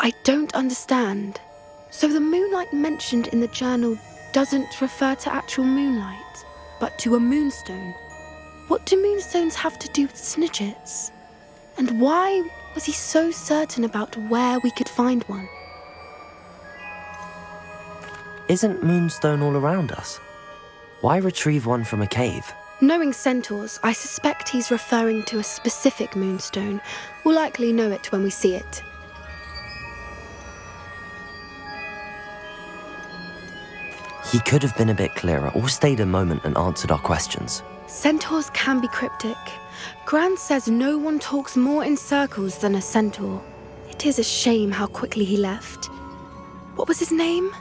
I don't understand. So the moonlight mentioned in the journal doesn't refer to actual moonlight, but to a moonstone. What do moonstones have to do with snidgets? And why was he so certain about where we could find one? Isn't moonstone all around us? Why retrieve one from a cave? Knowing centaurs, I suspect he's referring to a specific moonstone. We'll likely know it when we see it. He could have been a bit clearer or stayed a moment and answered our questions. Centaurs can be cryptic. Gran says no one talks more in circles than a centaur. It is a shame how quickly he left. What was his name?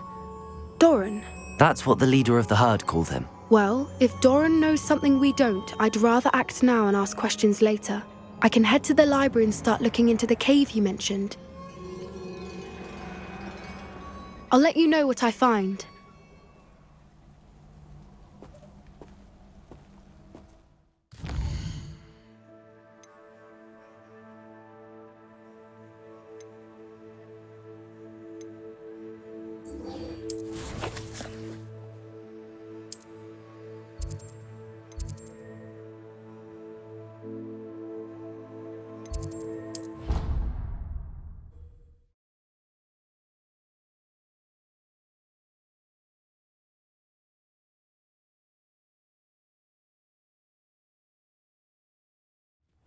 Doran. That's what the leader of the herd called him. Well, if Doran knows something we don't, I'd rather act now and ask questions later. I can head to the library and start looking into the cave you mentioned. I'll let you know what I find.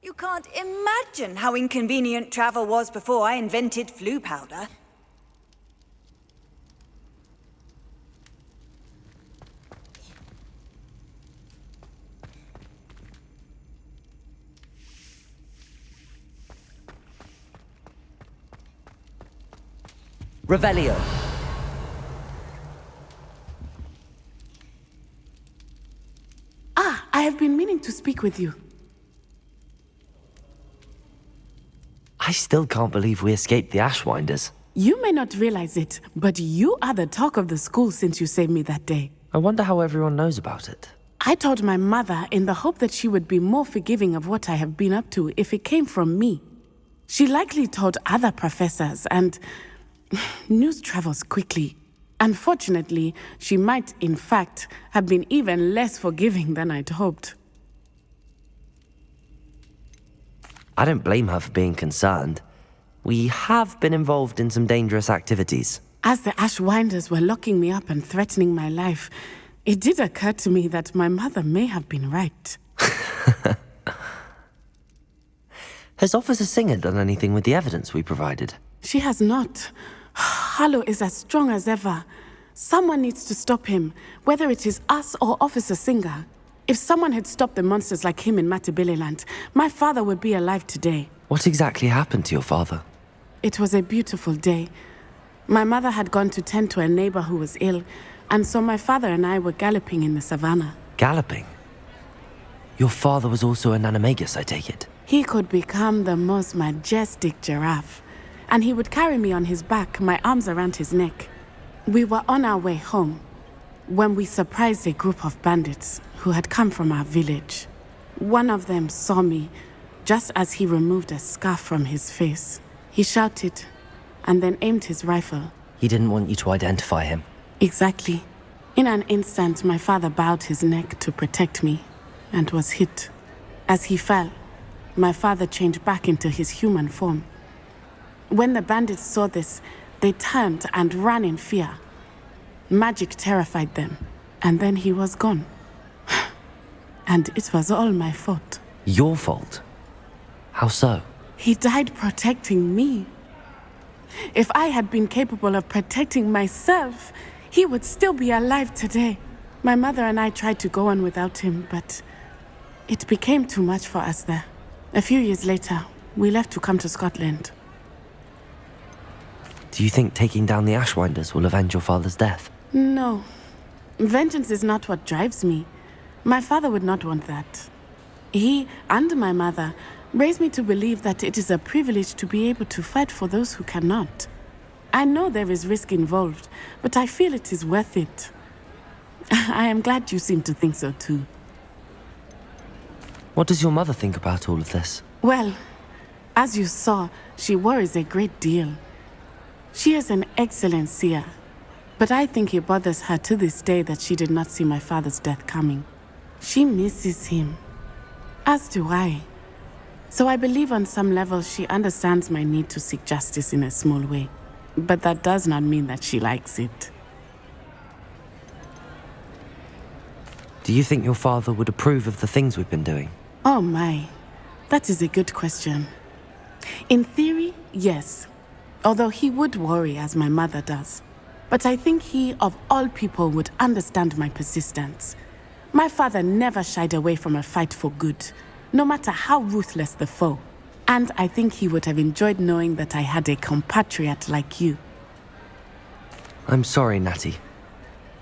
You can't imagine how inconvenient travel was before I invented flu powder. Revelio. I have been meaning to speak with you. I still can't believe we escaped the Ashwinders. You may not realize it, but you are the talk of the school since you saved me that day. I wonder how everyone knows about it. I told my mother in the hope that she would be more forgiving of what I have been up to if it came from me. She likely told other professors, and news travels quickly. Unfortunately, she might, in fact, have been even less forgiving than I'd hoped. I don't blame her for being concerned. We have been involved in some dangerous activities. As the Ashwinders were locking me up and threatening my life, it did occur to me that my mother may have been right. Has Officer Singer done anything with the evidence we provided? She has not. Harlow is as strong as ever. Someone needs to stop him, whether it is us or Officer Singer. If someone had stopped the monsters like him in Matabeleland, my father would be alive today. What exactly happened to your father? It was a beautiful day. My mother had gone to tend to a neighbor who was ill, and so my father and I were galloping in the savannah. Galloping? Your father was also an animagus, I take it? He could become the most majestic giraffe, and he would carry me on his back, my arms around his neck. We were on our way home when we surprised a group of bandits who had come from our village. One of them saw me just as he removed a scarf from his face. He shouted and then aimed his rifle. He didn't want you to identify him. Exactly. In an instant, my father bowed his neck to protect me and was hit. As he fell, my father changed back into his human form. When the bandits saw this, they turned and ran in fear. Magic terrified them, and then he was gone. And it was all my fault. Your fault? How so? He died protecting me. If I had been capable of protecting myself, he would still be alive today. My mother and I tried to go on without him, but it became too much for us there. A few years later, we left to come to Scotland. Do you think taking down the Ashwinders will avenge your father's death? No. Vengeance is not what drives me. My father would not want that. He and my mother raised me to believe that it is a privilege to be able to fight for those who cannot. I know there is risk involved, but I feel it is worth it. I am glad you seem to think so too. What does your mother think about all of this? Well, as you saw, she worries a great deal. She is an excellent seer, but I think it bothers her to this day that she did not see my father's death coming. She misses him, as do I. So I believe on some level she understands my need to seek justice in a small way. But that does not mean that she likes it. Do you think your father would approve of the things we've been doing? Oh my, that is a good question. In theory, yes. Although he would worry as my mother does. But I think he, of all people, would understand my persistence. My father never shied away from a fight for good, no matter how ruthless the foe. And I think he would have enjoyed knowing that I had a compatriot like you. I'm sorry, Natty.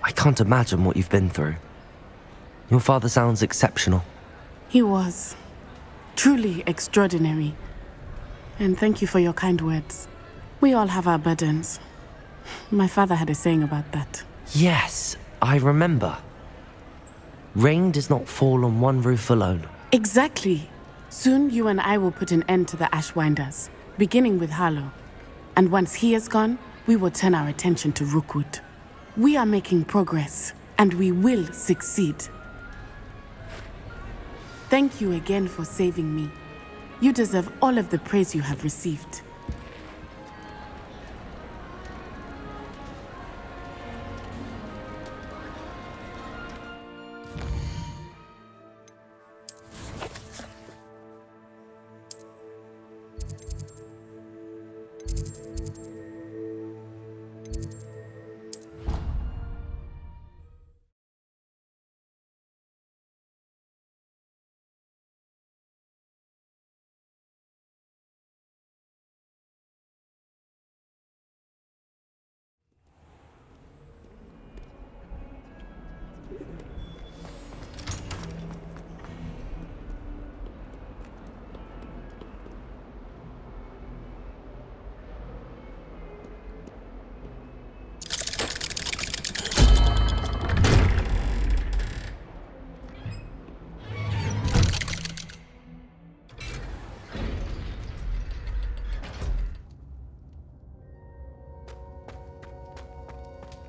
I can't imagine what you've been through. Your father sounds exceptional. He was. Truly extraordinary. And thank you for your kind words. We all have our burdens. My father had a saying about that. Yes, I remember. Rain does not fall on one roof alone. Exactly. Soon you and I will put an end to the Ashwinders, beginning with Harlow. And once he is gone, we will turn our attention to Rookwood. We are making progress, and we will succeed. Thank you again for saving me. You deserve all of the praise you have received.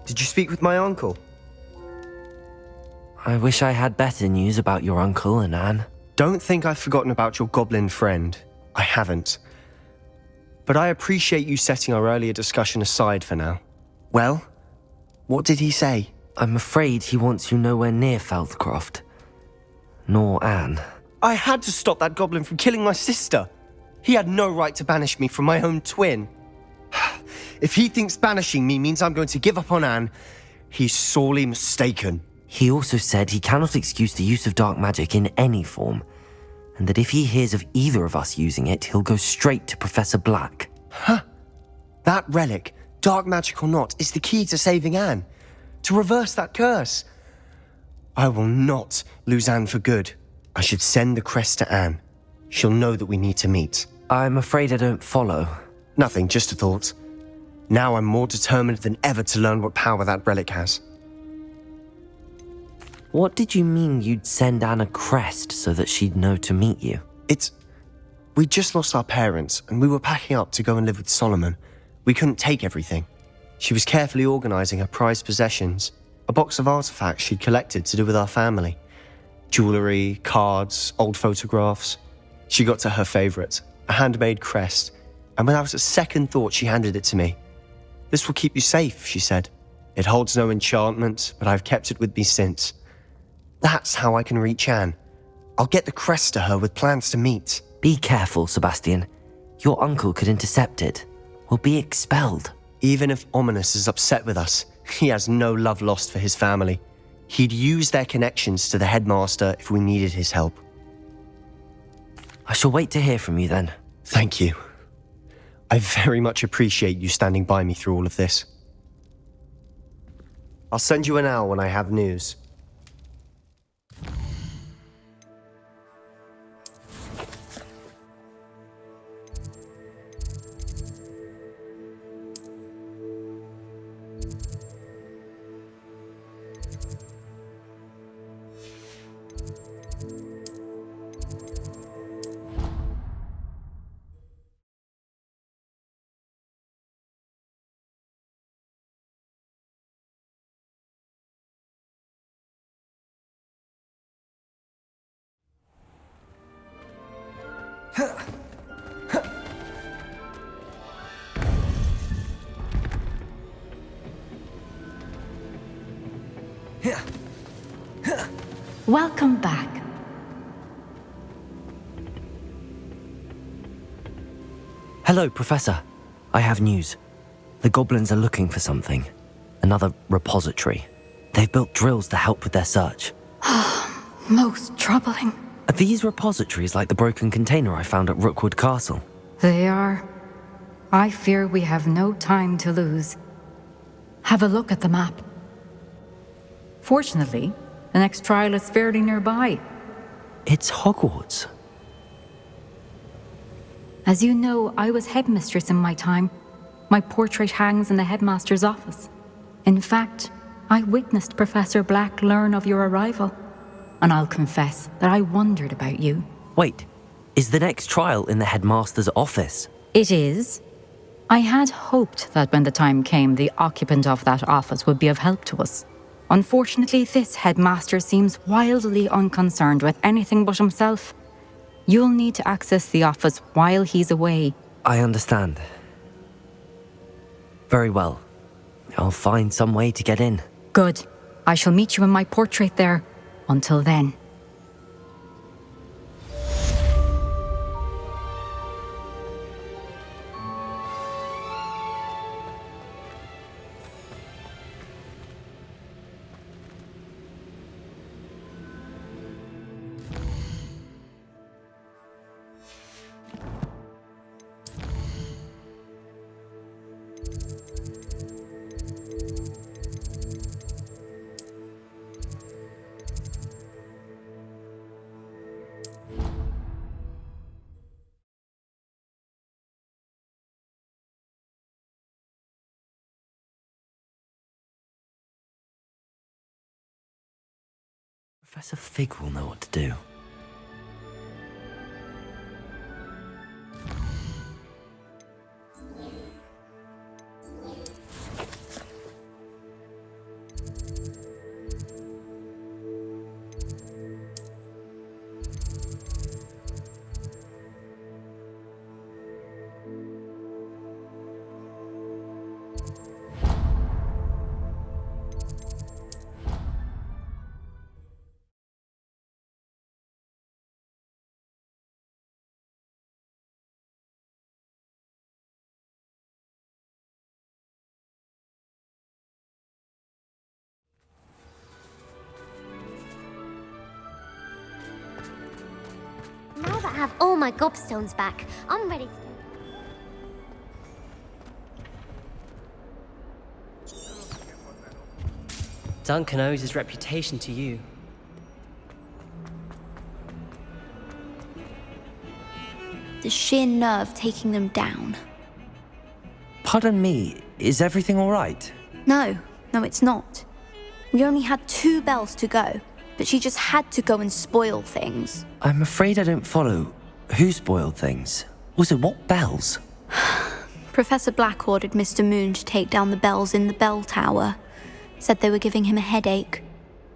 Did you speak with my uncle? I wish I had better news about your uncle and Anne. Don't think I've forgotten about your goblin friend. I haven't. But I appreciate you setting our earlier discussion aside for now. Well, what did he say? I'm afraid he wants you nowhere near Feldcroft. Nor Anne. I had to stop that goblin from killing my sister. He had no right to banish me from my own twin. If he thinks banishing me means I'm going to give up on Anne, he's sorely mistaken. He also said he cannot excuse the use of dark magic in any form, and that if he hears of either of us using it, he'll go straight to Professor Black. Huh? That relic, dark magic or not, is the key to saving Anne. To reverse that curse. I will not lose Anne for good. I should send the crest to Anne. She'll know that we need to meet. I'm afraid I don't follow. Nothing, just a thought. Now I'm more determined than ever to learn what power that relic has. What did you mean you'd send Anne a crest so that she'd know to meet you? We just lost our parents, and we were packing up to go and live with Solomon. We couldn't take everything. She was carefully organising her prized possessions, a box of artifacts she'd collected to do with our family. Jewellery, cards, old photographs. She got to her favourite, a handmade crest, and without a second thought she handed it to me. "This will keep you safe," she said. "It holds no enchantment, but I've kept it with me since. That's how I can reach Anne. I'll get the crest to her with plans to meet." Be careful, Sebastian. Your uncle could intercept it. We'll be expelled. Even if Ominous is upset with us, he has no love lost for his family. He'd use their connections to the headmaster if we needed his help. I shall wait to hear from you then. Thank you. I very much appreciate you standing by me through all of this. I'll send you an owl when I have news. Welcome back. Hello, Professor. I have news. The goblins are looking for something. Another repository. They've built drills to help with their search. Most troubling. Are these repositories like the broken container I found at Rookwood Castle? They are. I fear we have no time to lose. Have a look at the map. Fortunately, the next trial is fairly nearby. It's Hogwarts. As you know, I was headmistress in my time. My portrait hangs in the headmaster's office. In fact, I witnessed Professor Black learn of your arrival. And I'll confess that I wondered about you. Wait, is the next trial in the headmaster's office? It is. I had hoped that when the time came, the occupant of that office would be of help to us. Unfortunately, this headmaster seems wildly unconcerned with anything but himself. You'll need to access the office while he's away. I understand. Very well. I'll find some way to get in. Good. I shall meet you in my portrait there. Until then. Professor Fig will know what to do. Now that I have all my gobstones back, I'm ready to... Duncan owes his reputation to you. The sheer nerve taking them down. Pardon me, is everything all right? No, it's not. We only had 2 bells to go, but she just had to go and spoil things. I'm afraid I don't follow. Who spoiled things? Also, what bells? Professor Black ordered Mr. Moon to take down the bells in the bell tower. Said they were giving him a headache.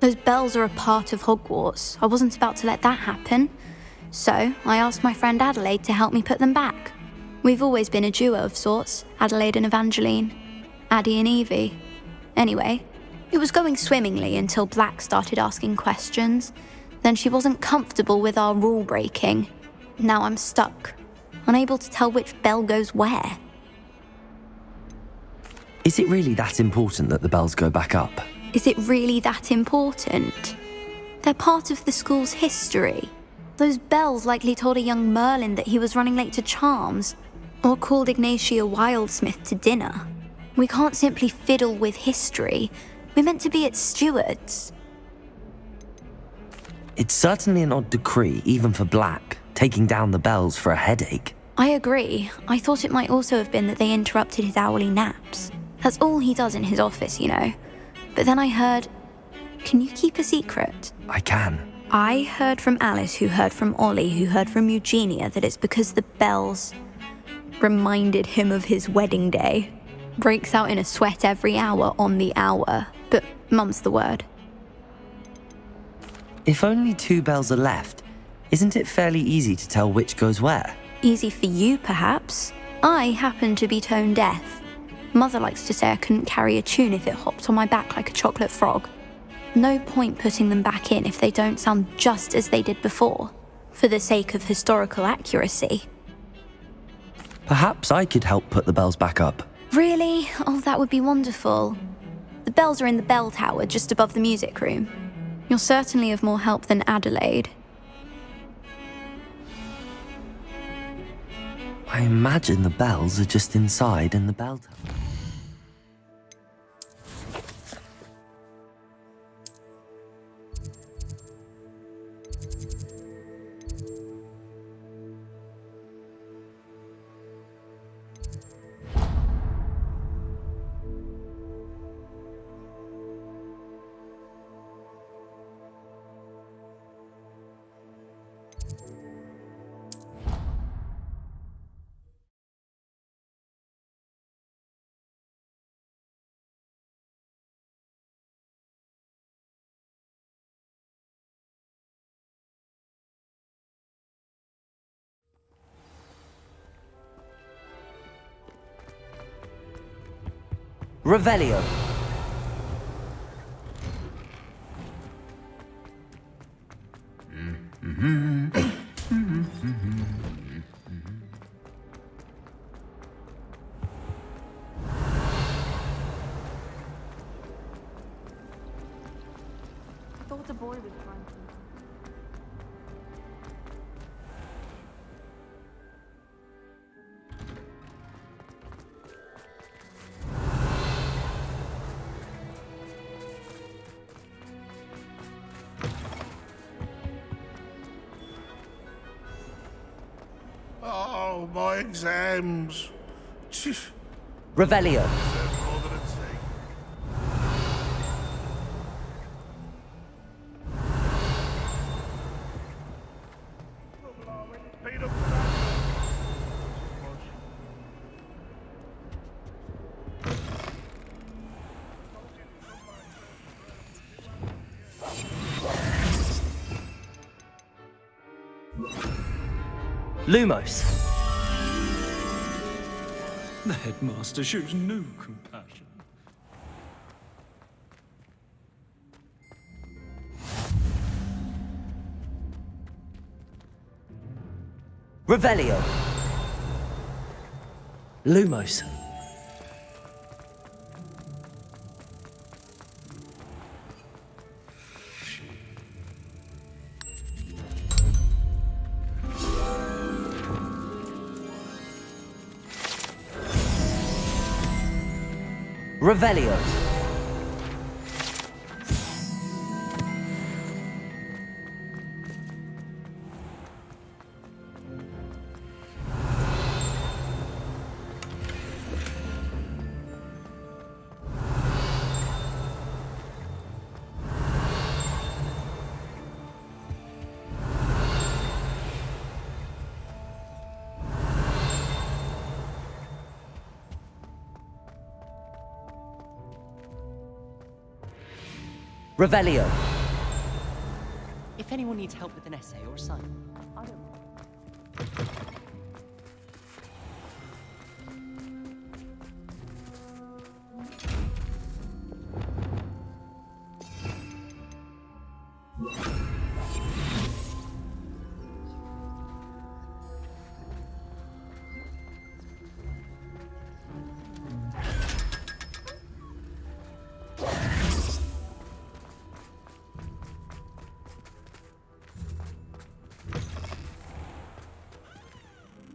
Those bells are a part of Hogwarts. I wasn't about to let that happen. So, I asked my friend Adelaide to help me put them back. We've always been a duo of sorts, Adelaide and Evangeline. Addie and Evie. Anyway, it was going swimmingly until Black started asking questions. Then she wasn't comfortable with our rule breaking. Now I'm stuck, unable to tell which bell goes where. Is it really that important that the bells go back up? Is it really that important? They're part of the school's history. Those bells likely told a young Merlin that he was running late to Charms, or called Ignatia Wildsmith to dinner. We can't simply fiddle with history. We're meant to be its stewards. It's certainly an odd decree, even for Black, taking down the bells for a headache. I agree. I thought it might also have been that they interrupted his hourly naps. That's all he does in his office, you know. But then I heard... Can you keep a secret? I can. I heard from Alice, who heard from Ollie, who heard from Eugenia, that it's because the bells reminded him of his wedding day. Breaks out in a sweat every hour on the hour, but mum's the word. If only 2 bells are left, Isn't it fairly easy to tell which goes where? Easy for you, perhaps. I happen to be tone deaf. Mother likes to say I couldn't carry a tune if it hopped on my back like a chocolate frog. No point putting them back in if they don't sound just as they did before, for the sake of historical accuracy. Perhaps I could help put the bells back up. Really? Oh, that would be wonderful. The bells are in the bell tower just above the music room. You're certainly of more help than Adelaide. I imagine the bells are just inside in the bell tower. Revelio. Thought the boy was trying to. Oh, my exams. Revelio. More than it's saying. Peter, Lumos. The headmaster shows no compassion. Revelio. Lumos. Revelio. Revelio. If anyone needs help with an essay or a sign, I don't.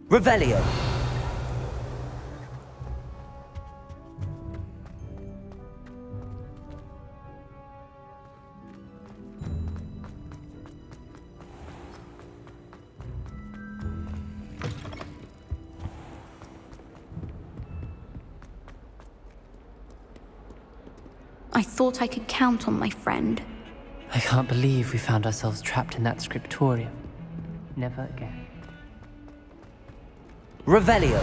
Revelio. I thought I could count on my friend. I can't believe we found ourselves trapped in that scriptorium. Never again. Revelio.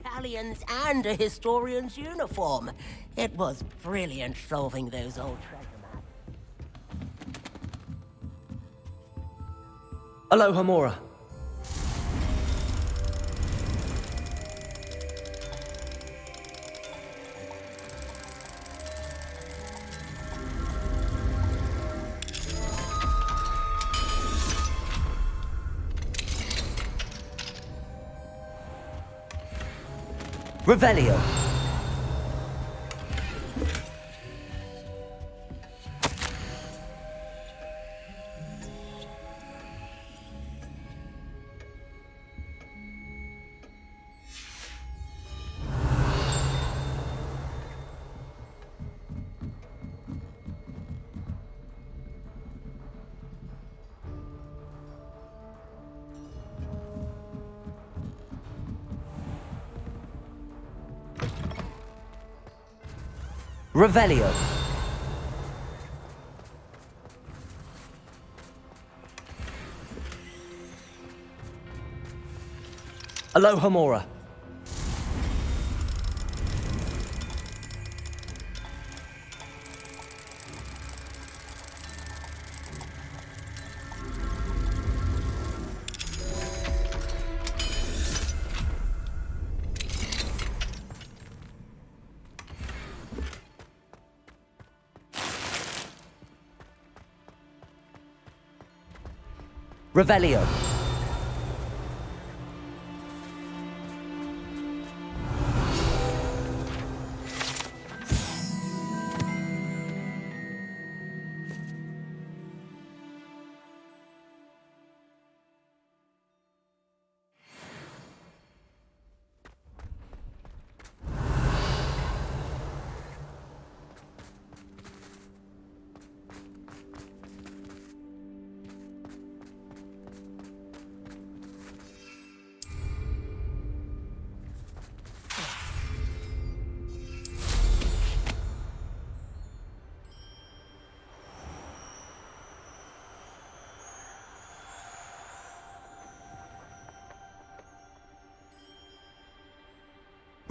battalions and a historian's uniform. It was brilliant solving those old treasure maps. Aloha Mora. Revelio. Revelio. Aloha Mora. Revelio.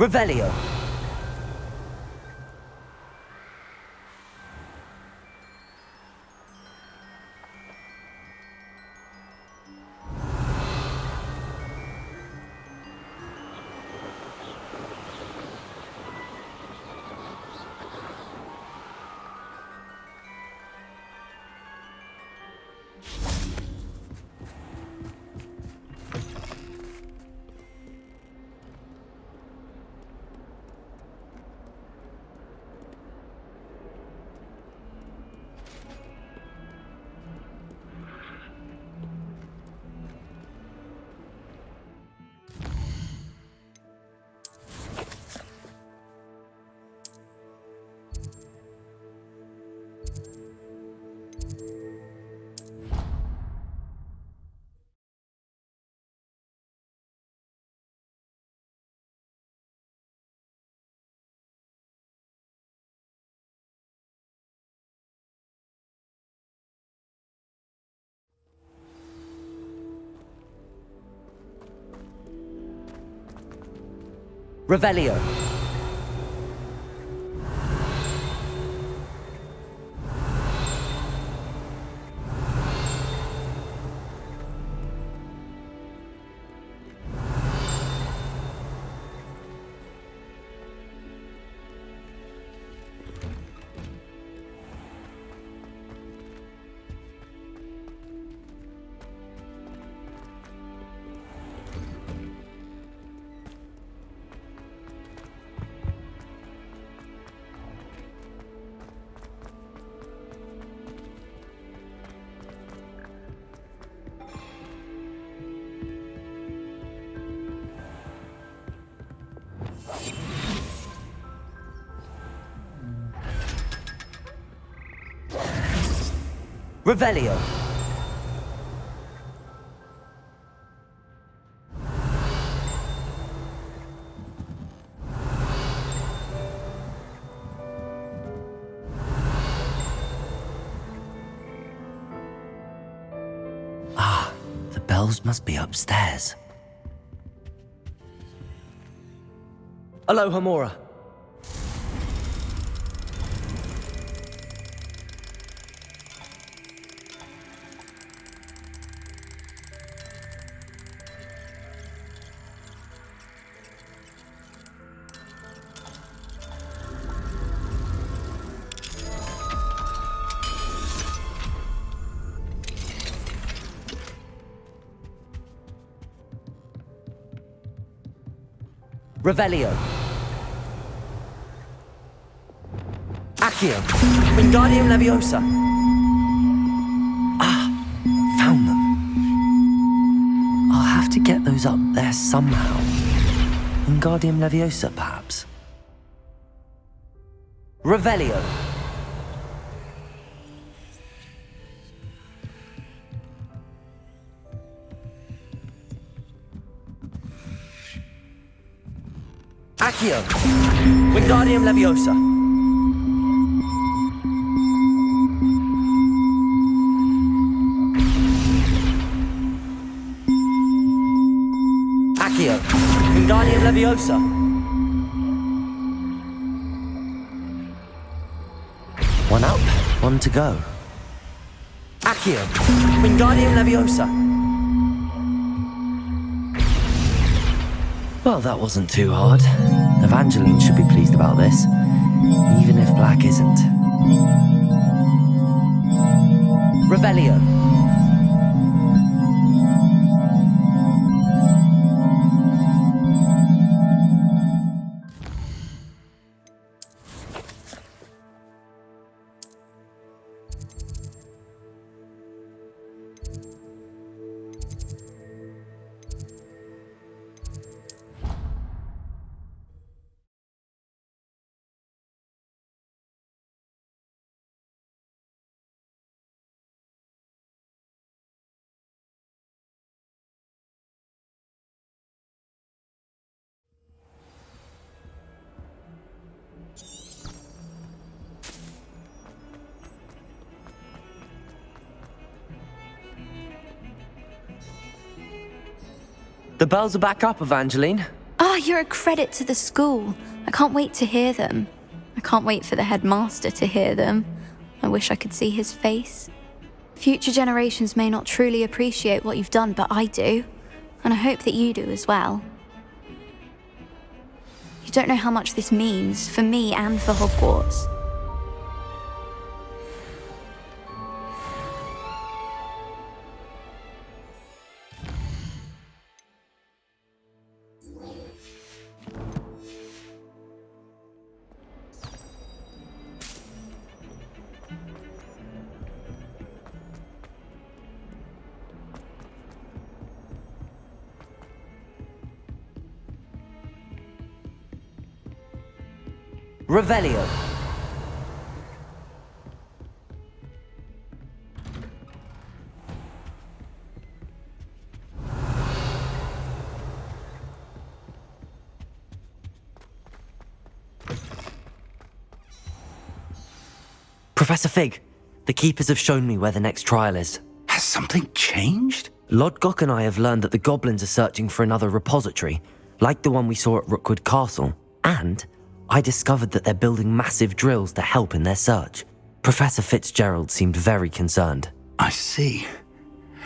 Revelio. Revelio. Revelio. Ah, the bells must be upstairs. Aloha Mora. Revelio. Accio. Wingardium Leviosa. Ah, found them. I'll have to get those up there somehow. Wingardium Leviosa, perhaps. Revelio. Accio. Wingardium Leviosa. Accio. Wingardium Leviosa. One up, one to go. Accio. Wingardium Leviosa. Well, that wasn't too hard. Evangeline should be pleased about this, even if Black isn't. Revelio. The bells are back up, Evangeline. Ah, you're a credit to the school. I can't wait to hear them. I can't wait for the headmaster to hear them. I wish I could see his face. Future generations may not truly appreciate what you've done, but I do. And I hope that you do as well. You don't know how much this means for me and for Hogwarts. Revelio. Professor Fig, the Keepers have shown me where the next trial is. Has something changed? Lodgok and I have learned that the goblins are searching for another repository, like the one we saw at Rookwood Castle, and I discovered that they're building massive drills to help in their search. Professor Fitzgerald seemed very concerned. I see.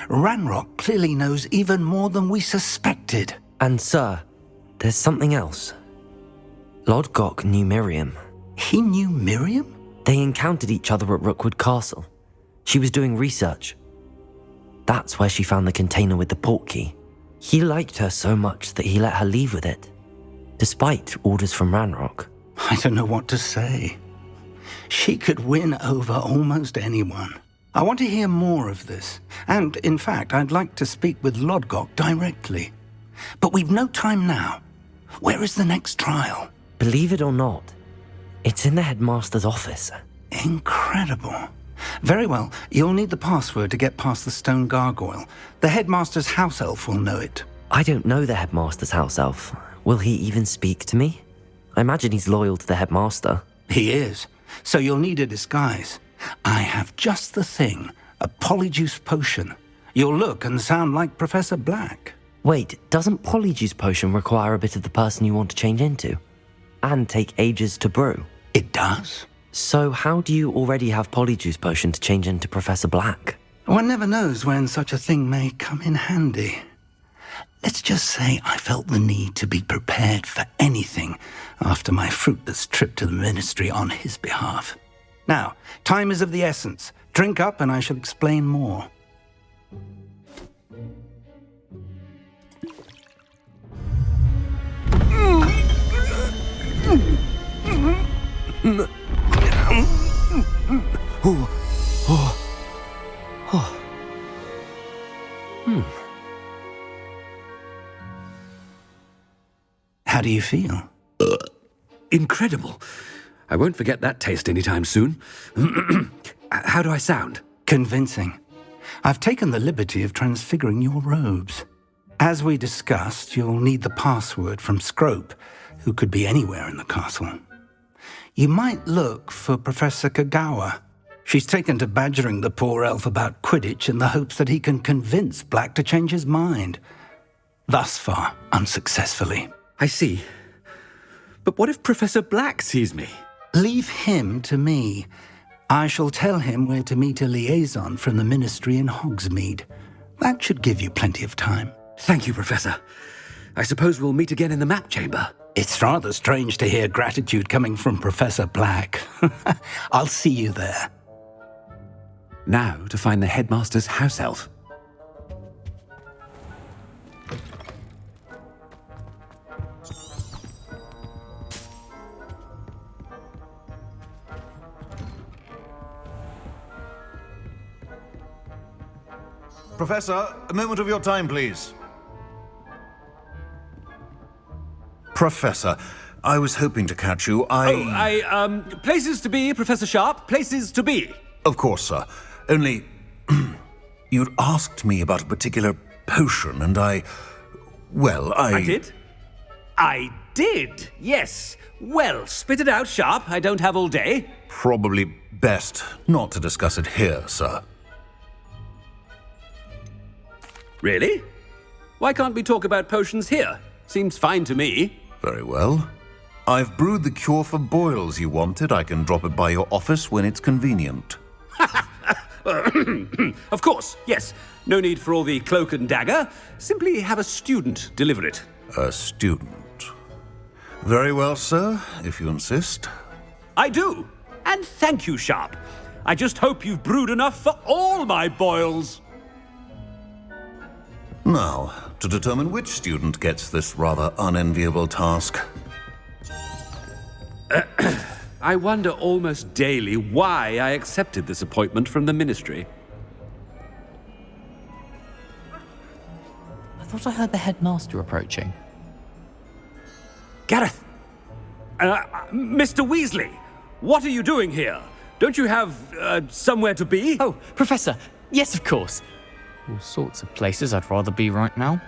Ranrock clearly knows even more than we suspected. And sir, there's something else. Lodgok knew Miriam. He knew Miriam? They encountered each other at Rookwood Castle. She was doing research. That's where she found the container with the portkey. He liked her so much that he let her leave with it, despite orders from Ranrock. I don't know what to say. She could win over almost anyone. I want to hear more of this. And, in fact, I'd like to speak with Lodgok directly. But we've no time now. Where is the next trial? Believe it or not, it's in the headmaster's office. Incredible. Very well. You'll need the password to get past the stone gargoyle. The headmaster's house elf will know it. I don't know the headmaster's house elf. Will he even speak to me? I imagine he's loyal to the headmaster. He is. So you'll need a disguise. I have just the thing. A Polyjuice potion. You'll look and sound like Professor Black. Wait, doesn't Polyjuice potion require a bit of the person you want to change into? and take ages to brew. It does? So how do you already have Polyjuice potion to change into Professor Black? One never knows when such a thing may come in handy. Let's just say I felt the need to be prepared for anything after my fruitless trip to the Ministry on his behalf. Now, time is of the essence. Drink up and I shall explain more. How do you feel? Incredible. I won't forget that taste anytime soon. How do I sound? Convincing. I've taken the liberty of transfiguring your robes. As we discussed, you'll need the password from Scrope, who could be anywhere in the castle. You might look for Professor Kagawa. She's taken to badgering the poor elf about Quidditch in the hopes that he can convince Black to change his mind. Thus far, unsuccessfully. I see. But what if Professor Black sees me? Leave him to me. I shall tell him where to meet a liaison from the Ministry in Hogsmeade. That should give you plenty of time. Thank you, Professor. I suppose we'll meet again in the map chamber. It's rather strange to hear gratitude coming from Professor Black. I'll see you there. Now to find the headmaster's house elf. Professor, a moment of your time, please. Professor, I was hoping to catch you. Places to be, Professor Sharp, places to be. Of course, sir. Only, you'd asked me about a particular potion, and I did? I did, yes. Well, spit it out, Sharp. I don't have all day. Probably best not to discuss it here, sir. Really? Why can't we talk about potions here? Seems fine to me. Very well. I've brewed the cure for boils you wanted. I can drop it by your office when it's convenient. Of course, yes. No need for all the cloak and dagger. Simply have a student deliver it. A student. Very well, sir, if you insist. I do. And thank you, Sharp. I just hope you've brewed enough for all my boils. Now, to determine which student gets this rather unenviable task. I wonder almost daily why I accepted this appointment from the Ministry. I thought I heard the headmaster approaching. Gareth! Mr. Weasley! What are you doing here? Don't you have, somewhere to be? Oh, Professor! Yes, of course. All sorts of places I'd rather be right now.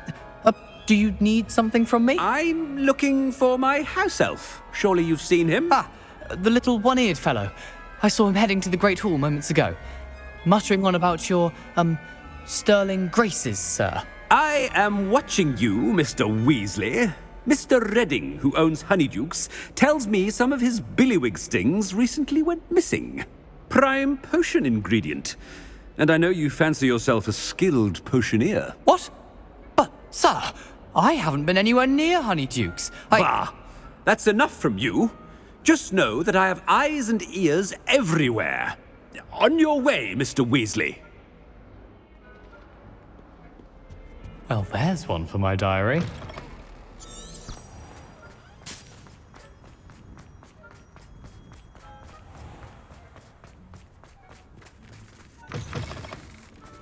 Do you need something from me? I'm looking for my house elf. Surely you've seen him? Ah, the little one-eared fellow. I saw him heading to the Great Hall moments ago, muttering on about your, sterling graces, sir. I am watching you, Mr. Weasley. Mr. Redding, who owns Honeydukes, tells me some of his billywig stings recently went missing. Prime potion ingredient. And I know you fancy yourself a skilled potioneer. What? But, sir, I haven't been anywhere near Honeydukes. Bah! That's enough from you. Just know that I have eyes and ears everywhere. On your way, Mr. Weasley. Well, there's one for my diary.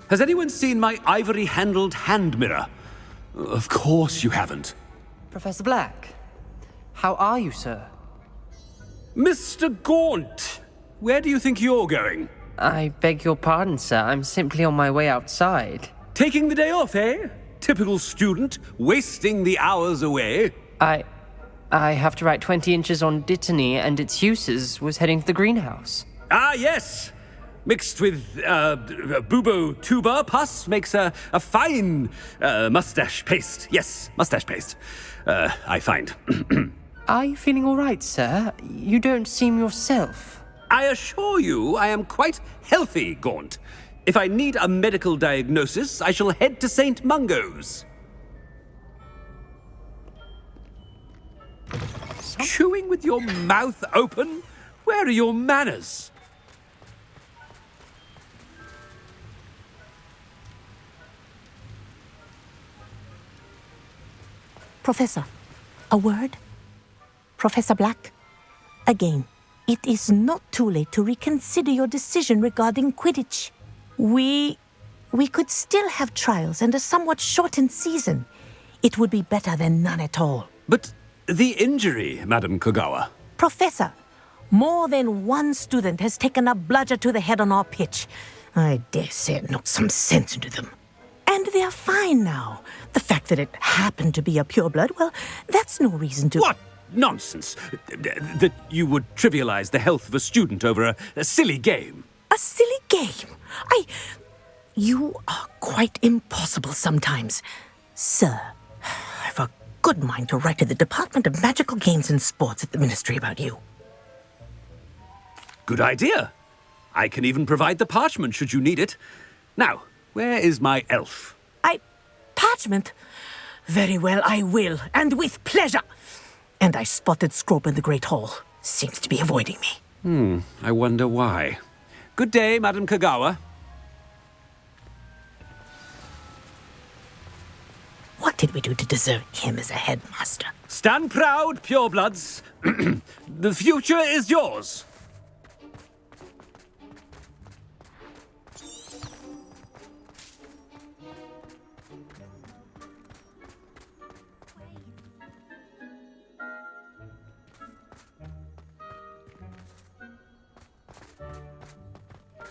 Has anyone seen my ivory-handled hand mirror? Of course you haven't. Professor Black, how are you, sir? Mr. Gaunt, where do you think you're going? I beg your pardon, sir. I'm simply on my way outside. Taking the day off, eh? Typical student, wasting the hours away. I have to write 20 inches on Dittany and its uses. Was heading to the greenhouse. Ah, yes. Mixed with bubo tuber pus makes a fine mustache paste. Yes, mustache paste. I find. Are you feeling all right, sir? You don't seem yourself. I assure you I am quite healthy, Gaunt. If I need a medical diagnosis, I shall head to St. Mungo's. Chewing with your mouth open? Where are your manners? Professor, a word? Professor Black? Again, it is not too late to reconsider your decision regarding Quidditch. We could still have trials and a somewhat shortened season. It would be better than none at all. But the injury, Madam Kogawa. Professor, more than one student has taken a bludger to the head on our pitch. I dare say it knocked some sense into them. And they're fine now. The fact that it happened to be a pureblood, well, that's no reason to... What nonsense! That you would trivialize the health of a student over a silly game. A silly game? You are quite impossible sometimes. Sir, I've a good mind to write to the Department of Magical Games and Sports at the Ministry about you. Good idea. I can even provide the parchment should you need it. Now, where is my elf? Parchment? Very well, I will, and with pleasure. And I spotted Scrope in the Great Hall. Seems to be avoiding me. I wonder why. Good day, Madam Kogawa. What did we do to deserve him as a headmaster? Stand proud, purebloods. The future is yours.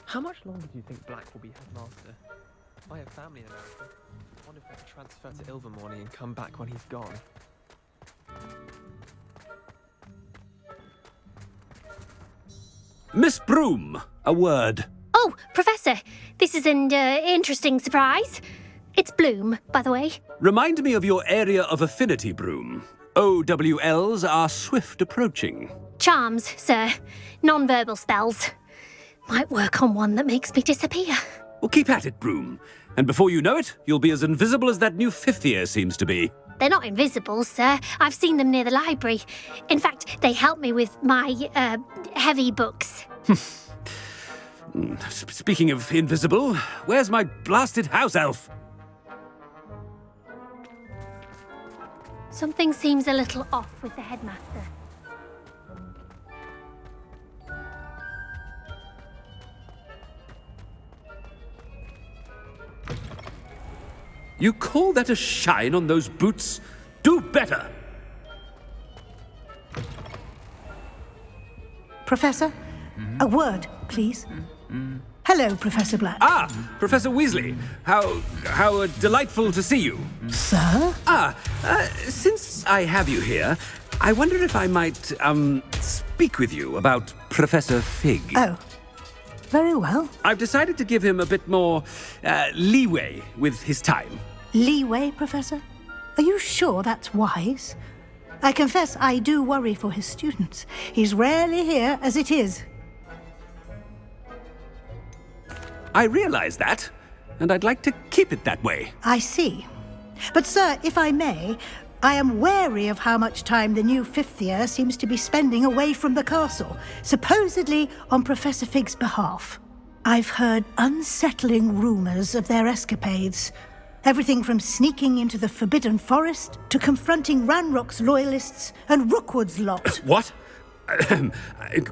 How much longer do you think Black will be headmaster? I have family in America. I wonder if I can transfer to Ilvermorny and come back when he's gone. Miss Broom, a word. Oh, Professor, this is an interesting surprise. It's Bloom, by the way. Remind me of your area of affinity, Broom. OWLs are swift approaching. Charms, sir. Non-verbal spells. Might work on one that makes me disappear. Well, keep at it, Broom. And before you know it, you'll be as invisible as that new fifth year seems to be. They're not invisible, sir. I've seen them near the library. In fact, they help me with my, heavy books. Speaking of invisible, where's my blasted house elf? Something seems a little off with the headmaster. You call that a shine on those boots? Do better! Professor, a word, please. Hello, Professor Black. Ah, Professor Weasley. How delightful to see you. Sir? Since I have you here, I wonder if I might, speak with you about Professor Fig. Oh, very well. I've decided to give him a bit more, leeway with his time. Leeway, Professor? Are you sure that's wise? I confess I do worry for his students. He's rarely here as it is. I realize that, and I'd like to keep it that way. I see. But, sir, if I may, I am wary of how much time the new fifth year seems to be spending away from the castle, supposedly on Professor Fig's behalf. I've heard unsettling rumours of their escapades. Everything from sneaking into the Forbidden Forest to confronting Ranrock's loyalists and Rookwood's lot. What?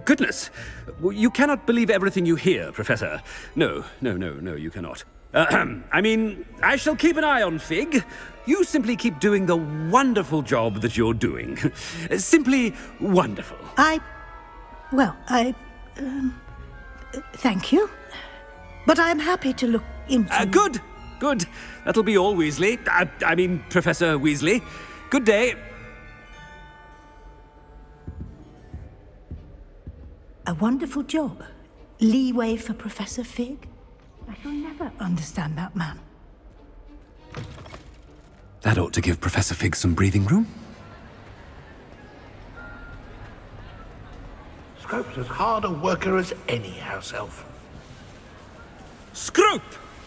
Goodness. You cannot believe everything you hear, Professor. No, you cannot. I mean, I shall keep an eye on Fig. You simply keep doing the wonderful job that you're doing. Simply wonderful. Thank you. But I'm happy to look into... Good. That'll be all, Weasley. I mean, Professor Weasley. Good day. A wonderful job. Leeway for Professor Fig. I shall never understand that man. That ought to give Professor Fig some breathing room. Scrope's as hard a worker as any house elf. Scrope!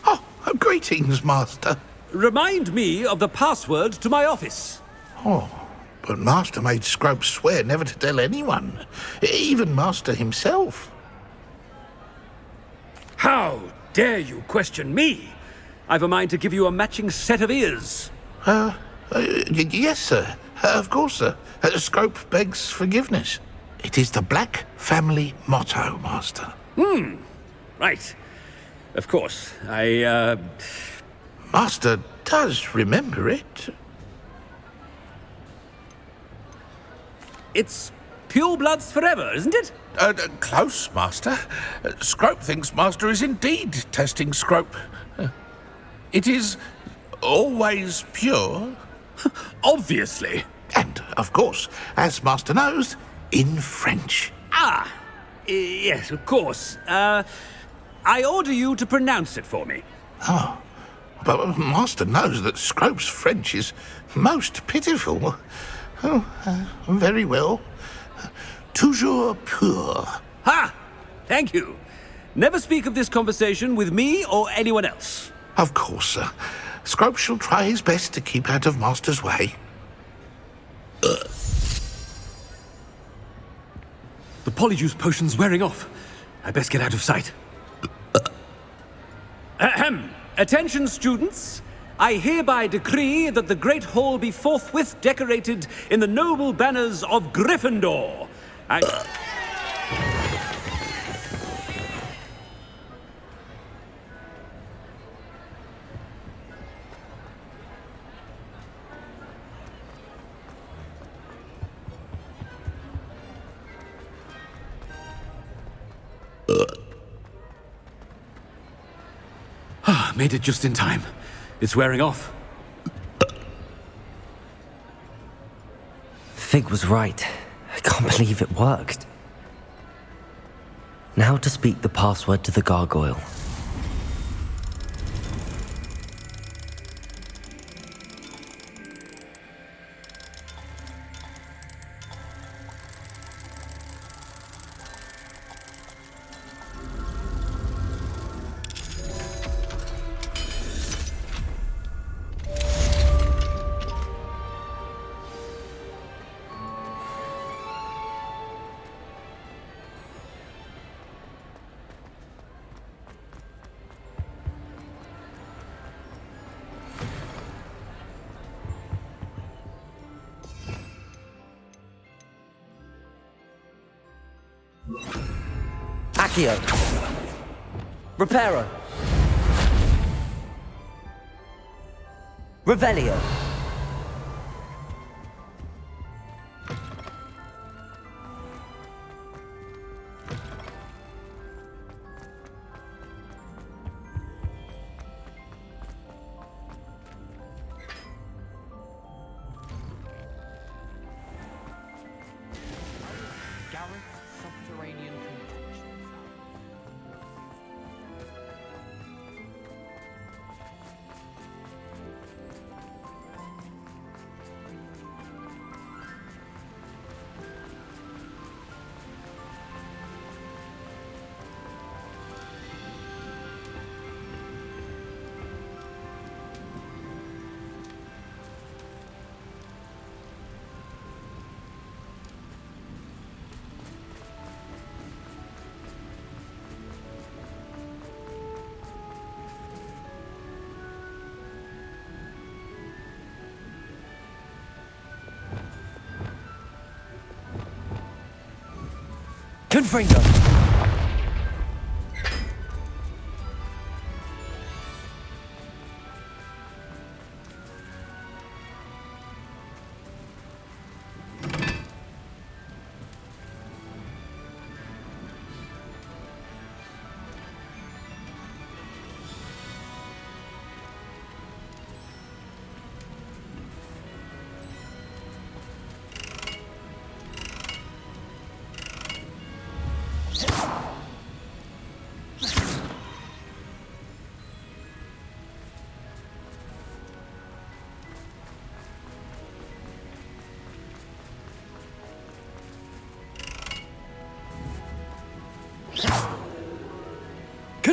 Oh, greetings, Master. Remind me of the password to my office. Oh, but Master made Scrope swear never to tell anyone, even Master himself. How dare you question me? I've a mind to give you a matching set of ears. Yes, sir. Of course, sir. Scrope begs forgiveness. It is the Black family motto, Master. Right. Of course. Master does remember it. It's pure bloods forever, isn't it? Close, Master. Scrope thinks Master is indeed testing Scrope. It is always pure. Obviously. And, of course, as Master knows, in French. Yes, of course. I order you to pronounce it for me. Oh, but Master knows that Scrope's French is most pitiful. Very well. Toujours pur. Ha! Thank you. Never speak of this conversation with me or anyone else. Of course, sir. Scrope shall try his best to keep out of Master's way. The Polyjuice potion's wearing off. I best get out of sight. Ahem. Attention, students. I hereby decree that the Great Hall be forthwith decorated in the noble banners of Gryffindor. Made it just in time. It's wearing off. Fig was right. I can't believe it worked. Now to speak the password to the gargoyle. Accio. Reparo. Revelio. Gryffindor.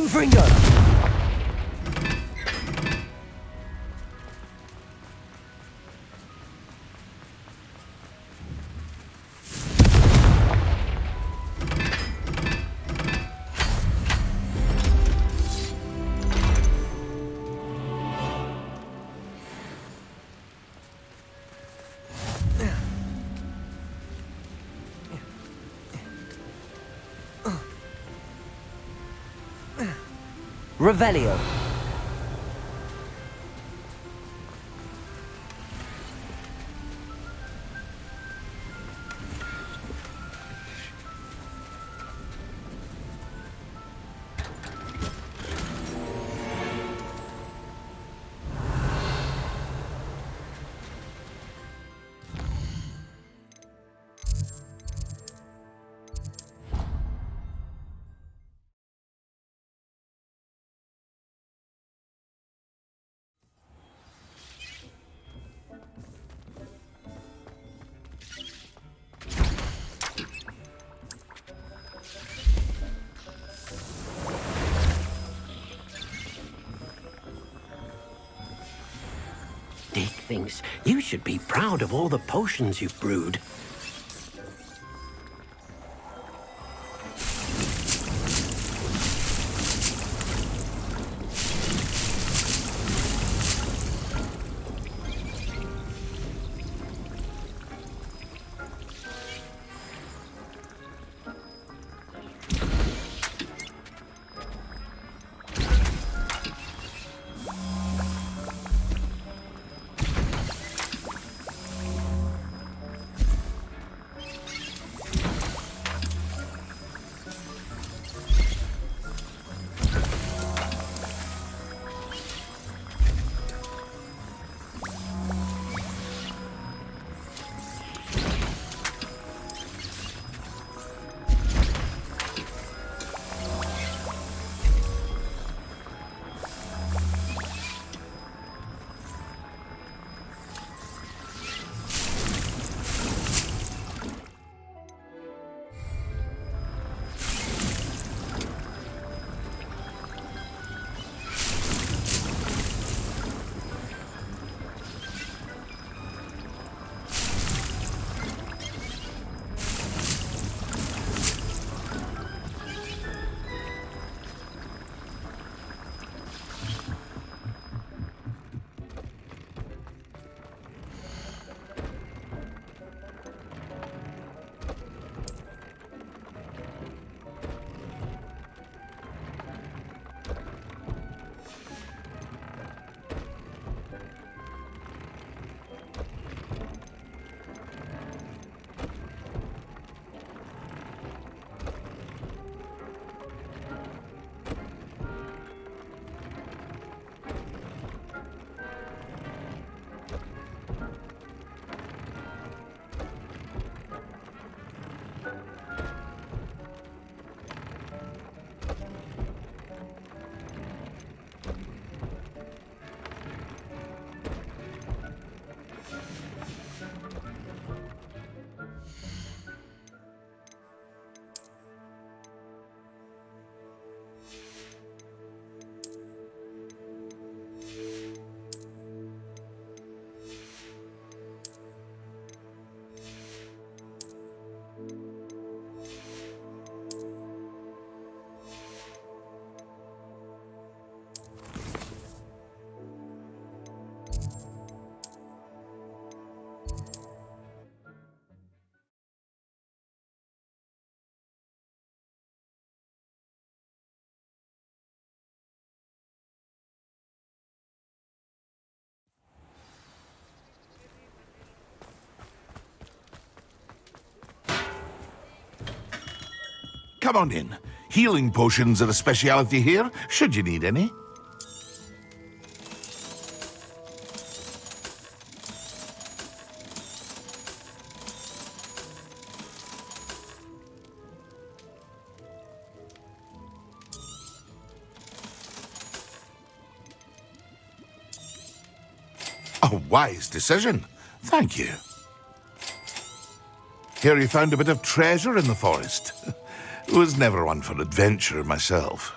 Confringo! Revelio. Dick thinks you should be proud of all the potions you've brewed. Come on in. Healing potions are a speciality here, should you need any. A wise decision. Thank you. Hear you found a bit of treasure in the forest. Was never one for adventure myself.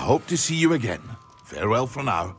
I hope to see you again. Farewell for now.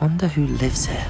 Wonder who lives here.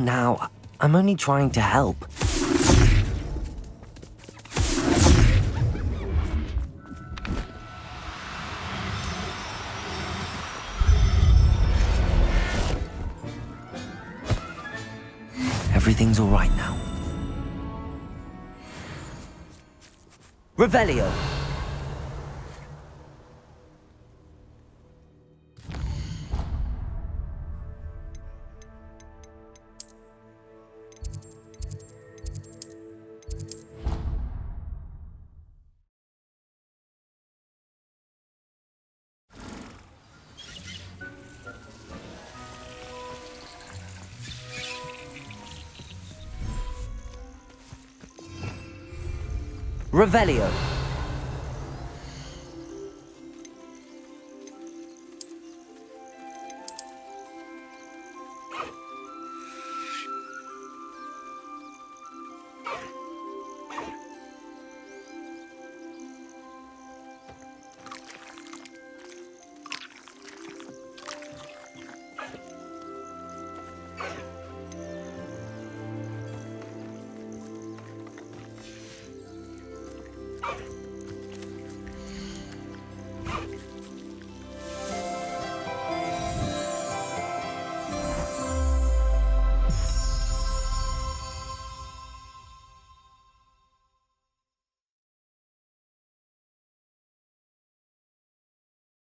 Now, I'm only trying to help. Everything's all right now. Revelio! Revelio.